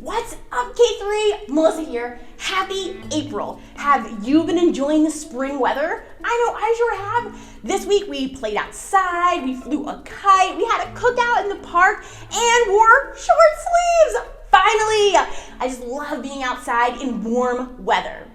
What's up, K3? Melissa here. Happy April. Have you been enjoying the spring weather? I know, I sure have. This week we played outside, we flew a kite, we had a cookout in the park, and wore short sleeves. Finally! I just love being outside in warm weather.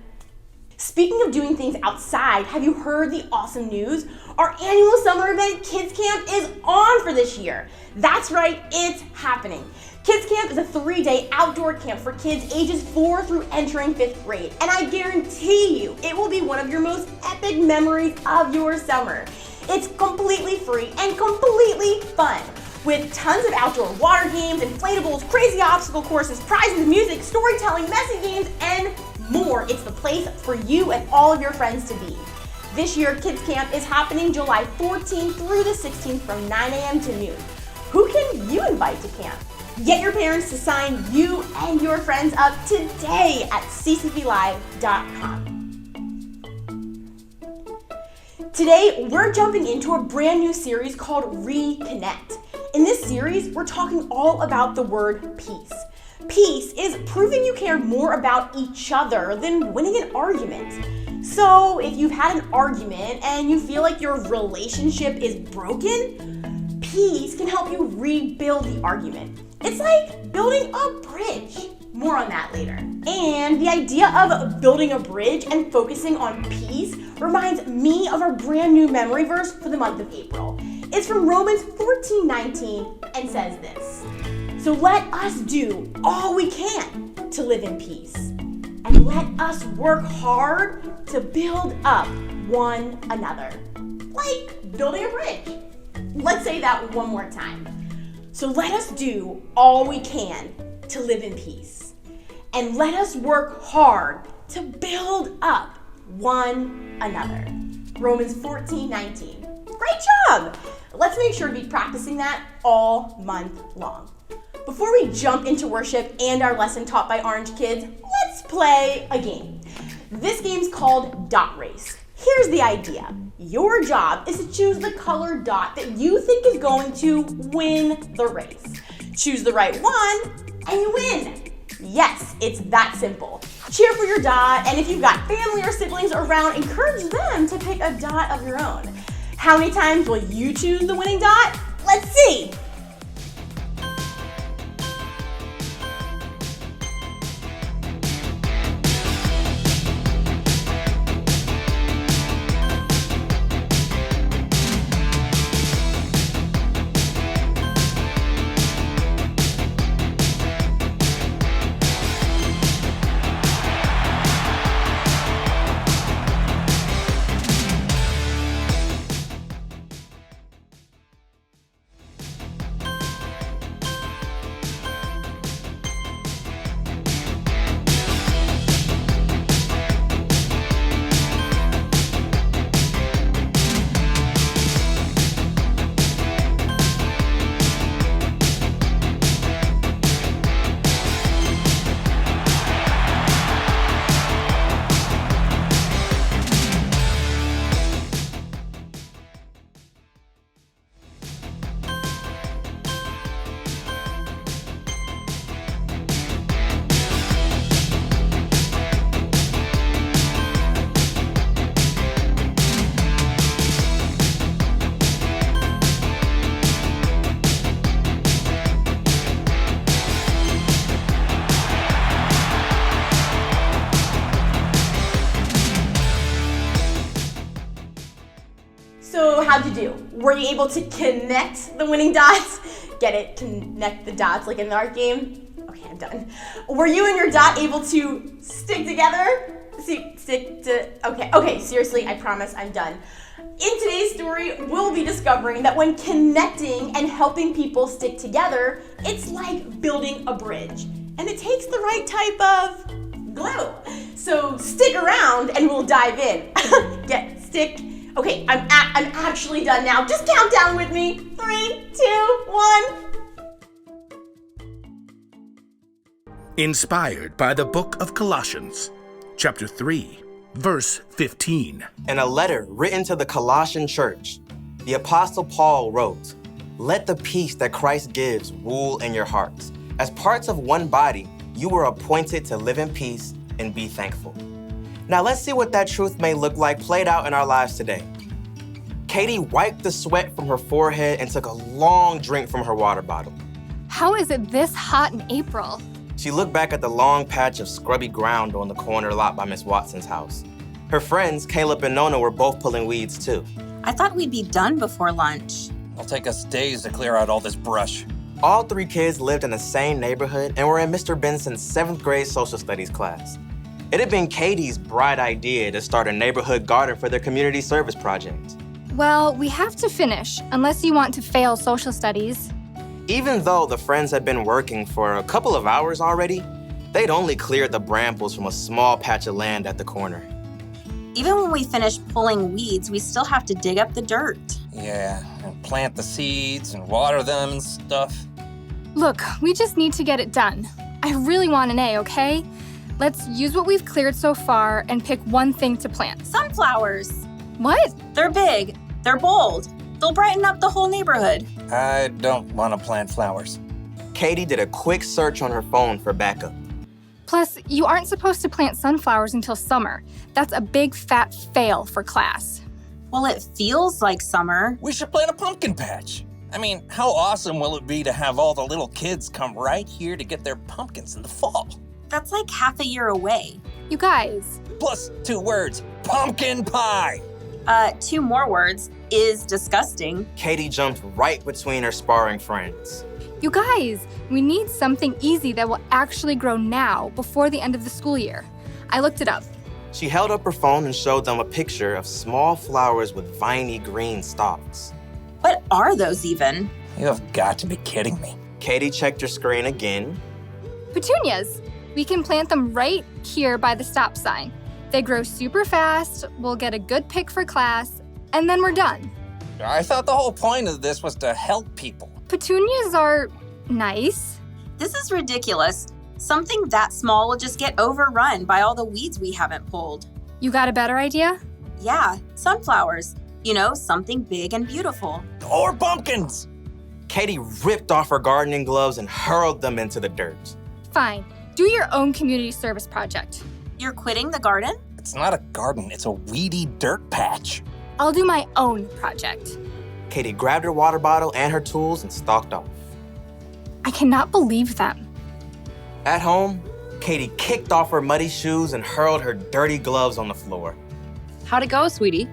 Speaking of doing things outside, have you heard the awesome news? Our annual summer event, Kids Camp, is on for this year. That's right, it's happening. Kids Camp is a 3-day outdoor camp for kids ages 4 through entering 5th grade, and I guarantee you it will be one of your most epic memories of your summer. It's completely free and completely fun, with tons of outdoor water games, inflatables, crazy obstacle courses, prizes, music, storytelling, messy games, and more. It's the place for you and all of your friends to be. This year, Kids Camp is happening July 14th through the 16th from 9 a.m. to noon. Who can you invite to camp? Get your parents to sign you and your friends up today at ccplive.com. Today, we're jumping into a brand new series called Reconnect. In this series, we're talking all about the word peace. Peace is proving you care more about each other than winning an argument. So if you've had an argument and you feel like your relationship is broken, peace can help you rebuild the argument. It's like building a bridge. More on that later. And the idea of building a bridge and focusing on peace reminds me of our brand new memory verse for the month of April. It's from Romans 14:19 and says this: "So let us do all we can to live in peace, and let us work hard to build up one another." Like building a bridge. Let's say that one more time. So let us do all we can to live in peace, and let us work hard to build up one another. Romans 14:19. Great job! Let's make sure to be practicing that all month long. Before we jump into worship and our lesson taught by Orange Kids, let's play a game. This game's called Dot Race. Here's the idea. Your job is to choose the colored dot that you think is going to win the race. Choose the right one and you win. Yes, it's that simple. Cheer for your dot, and if you've got family or siblings around, encourage them to pick a dot of your own. How many times will you choose the winning dot? Let's see. So how'd you do? Were you able to connect the winning dots? Get it? Connect the dots like in the art game? Okay, I'm done. Were you and your dot able to stick together? Okay, seriously, I promise I'm done. In today's story, we'll be discovering that when connecting and helping people stick together, it's like building a bridge. And it takes the right type of glue. So stick around and we'll dive in. Okay, I'm actually done now. Just count down with me. 3, 2, 1. Inspired by the book of Colossians, chapter 3, verse 15. In a letter written to the Colossian church, the Apostle Paul wrote, "Let the peace that Christ gives rule in your hearts. As parts of one body, you were appointed to live in peace and be thankful. Now let's see what that truth may look like played out in our lives today. Katie wiped the sweat from her forehead and took a long drink from her water bottle. How is it this hot in April? She looked back at the long patch of scrubby ground on the corner lot by Miss Watson's house. Her friends, Caleb and Nona, were both pulling weeds too. I thought we'd be done before lunch. It'll take us days to clear out all this brush. All three kids lived in the same neighborhood and were in Mr. Benson's 7th grade social studies class. It had been Katie's bright idea to start a neighborhood garden for their community service project. Well, we have to finish, unless you want to fail social studies. Even though the friends had been working for a couple of hours already, they'd only cleared the brambles from a small patch of land at the corner. Even when we finish pulling weeds, we still have to dig up the dirt. Yeah, and plant the seeds and water them and stuff. Look, we just need to get it done. I really want an A, okay? Let's use what we've cleared so far and pick one thing to plant. Sunflowers. What? They're big. They're bold. They'll brighten up the whole neighborhood. I don't want to plant flowers. Katie did a quick search on her phone for backup. Plus, you aren't supposed to plant sunflowers until summer. That's a big fat fail for class. Well, it feels like summer. We should plant a pumpkin patch. I mean, how awesome will it be to have all the little kids come right here to get their pumpkins in the fall? That's like half a year away. You guys, Plus 2 words, pumpkin pie. 2 more words, is disgusting. Katie jumped right between her sparring friends. you guys, we need something easy that will actually grow now before the end of the school year. I looked it up. She held up her phone and showed them a picture of small flowers with viney green stalks. What are those even? You have got to be kidding me. Katie checked her screen again. Petunias. We can plant them right here by the stop sign. They grow super fast, we'll get a good pick for class, and then we're done. I thought the whole point of this was to help people. Petunias are nice. This is ridiculous. Something that small will just get overrun by all the weeds we haven't pulled. You got a better idea? Yeah, sunflowers. You know, something big and beautiful. Or pumpkins. Katie ripped off her gardening gloves and hurled them into the dirt. Fine. Do your own community service project. You're quitting the garden? It's not a garden, it's a weedy dirt patch. I'll do my own project. Katie grabbed her water bottle and her tools and stalked off. I cannot believe them. At home, Katie kicked off her muddy shoes and hurled her dirty gloves on the floor. How'd it go, sweetie?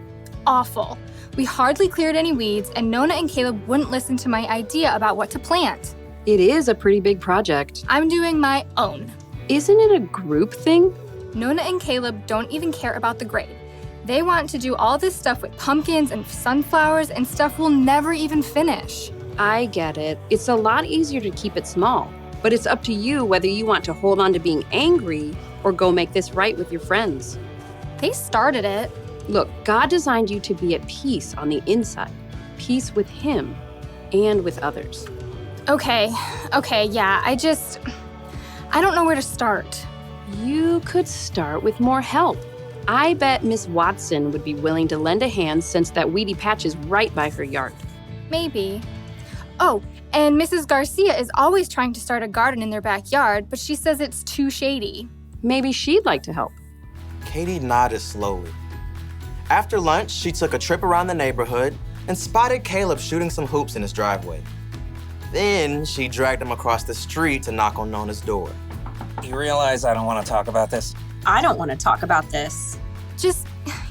Awful. We hardly cleared any weeds, and Nona and Caleb wouldn't listen to my idea about what to plant. It is a pretty big project. I'm doing my own. Isn't it a group thing? Nona and Caleb don't even care about the grade. They want to do all this stuff with pumpkins and sunflowers and stuff we'll never even finish. I get it. It's a lot easier to keep it small, but it's up to you whether you want to hold on to being angry or go make this right with your friends. They started it. Look, God designed you to be at peace on the inside, peace with Him and with others. Okay, yeah, I don't know where to start. You could start with more help. I bet Miss Watson would be willing to lend a hand since that weedy patch is right by her yard. Maybe. Oh, and Mrs. Garcia is always trying to start a garden in their backyard, but she says it's too shady. Maybe she'd like to help. Katie nodded slowly. After lunch, she took a trip around the neighborhood and spotted Caleb shooting some hoops in his driveway. Then she dragged him across the street to knock on Nona's door. You realize I don't want to talk about this? I don't want to talk about this. Just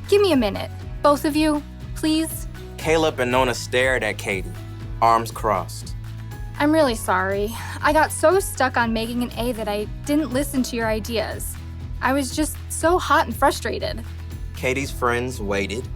give me a minute. Both of you, please. Caleb and Nona stared at Katie, arms crossed. I'm really sorry. I got so stuck on making an A that I didn't listen to your ideas. I was just so hot and frustrated. Katie's friends waited.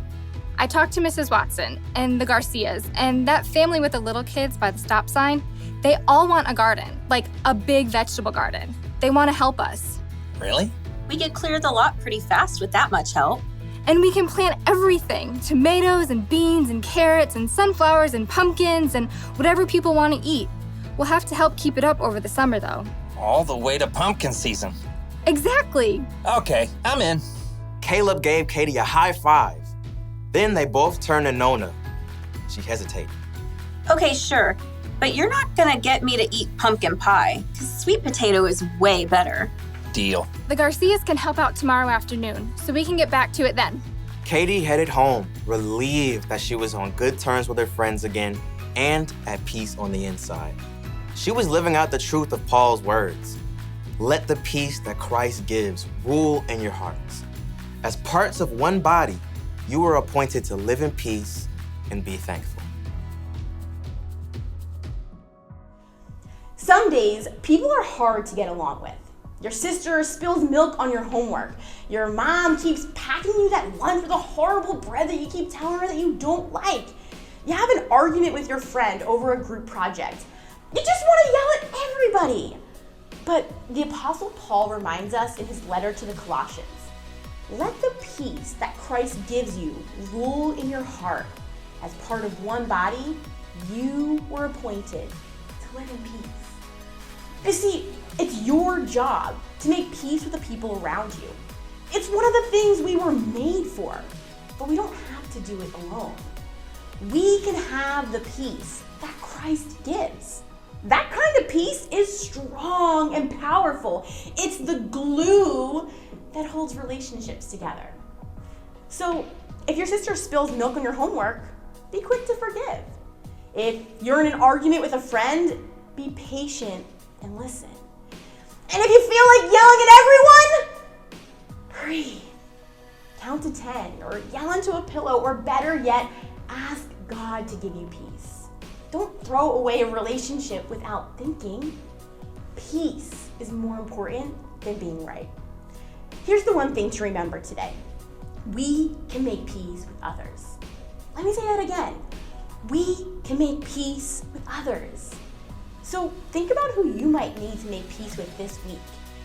I talked to Mrs. Watson and the Garcias and that family with the little kids by the stop sign. They all want a garden, like a big vegetable garden. They want to help us. Really? We could clear the lot pretty fast with that much help. And we can plant everything, tomatoes and beans and carrots and sunflowers and pumpkins and whatever people want to eat. We'll have to help keep it up over the summer, though. All the way to pumpkin season. Exactly. Okay, I'm in. Caleb gave Katie a high five. Then they both turned to Nona. She hesitated. Okay, sure. But you're not gonna get me to eat pumpkin pie, because sweet potato is way better. Deal. The Garcias can help out tomorrow afternoon, so we can get back to it then. Katie headed home, relieved that she was on good terms with her friends again and at peace on the inside. She was living out the truth of Paul's words. Let the peace that Christ gives rule in your hearts. As parts of one body, you are appointed to live in peace and be thankful. Some days, people are hard to get along with. Your sister spills milk on your homework. Your mom keeps packing you that lunch with a horrible bread that you keep telling her that you don't like. You have an argument with your friend over a group project. You just want to yell at everybody. But the Apostle Paul reminds us in his letter to the Colossians, let the peace that Christ gives you rule in your heart. As part of one body, you were appointed to live in peace. You see, it's your job to make peace with the people around you. It's one of the things we were made for, but we don't have to do it alone. We can have the peace that Christ gives. That kind of peace is strong and powerful. It's the glue that holds relationships together. So if your sister spills milk on your homework, be quick to forgive. If you're in an argument with a friend, be patient and listen. And if you feel like yelling at everyone, breathe. Count to 10 or yell into a pillow, or better yet, ask God to give you peace. Don't throw away a relationship without thinking. Peace is more important than being right. Here's the one thing to remember today. We can make peace with others. Let me say that again. We can make peace with others. So think about who you might need to make peace with this week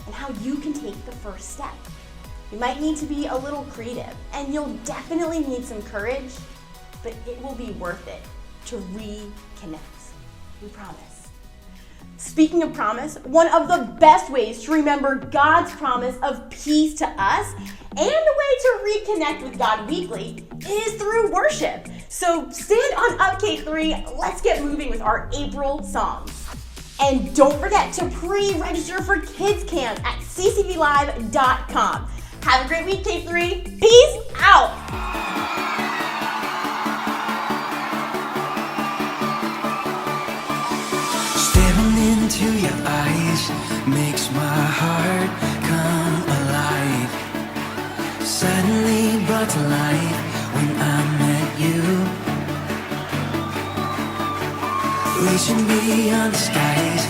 and how you can take the first step. You might need to be a little creative, and you'll definitely need some courage, but it will be worth it to reconnect. We promise. Speaking of promise, one of the best ways to remember God's promise of peace to us and a way to reconnect with God weekly is through worship. So stand on up, K3. Let's get moving with our April songs. And don't forget to pre-register for Kids Camp at ccvlive.com. Have a great week, K3. Peace out. Staring into your eyes makes my heart come alive. Suddenly brought to life when I met you. Reaching beyond the skies,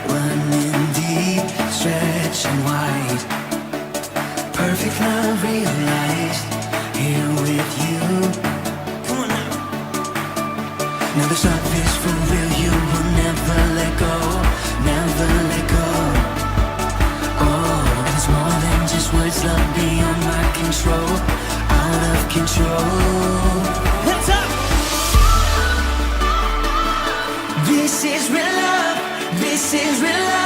running deep, stretching wide. Perfect love realized, here with you. Come on now. Now this love is for real, you will never let go, never let go. Oh, and it's more than just words, love beyond my control, out of control. What's up? This is real love, this is real love.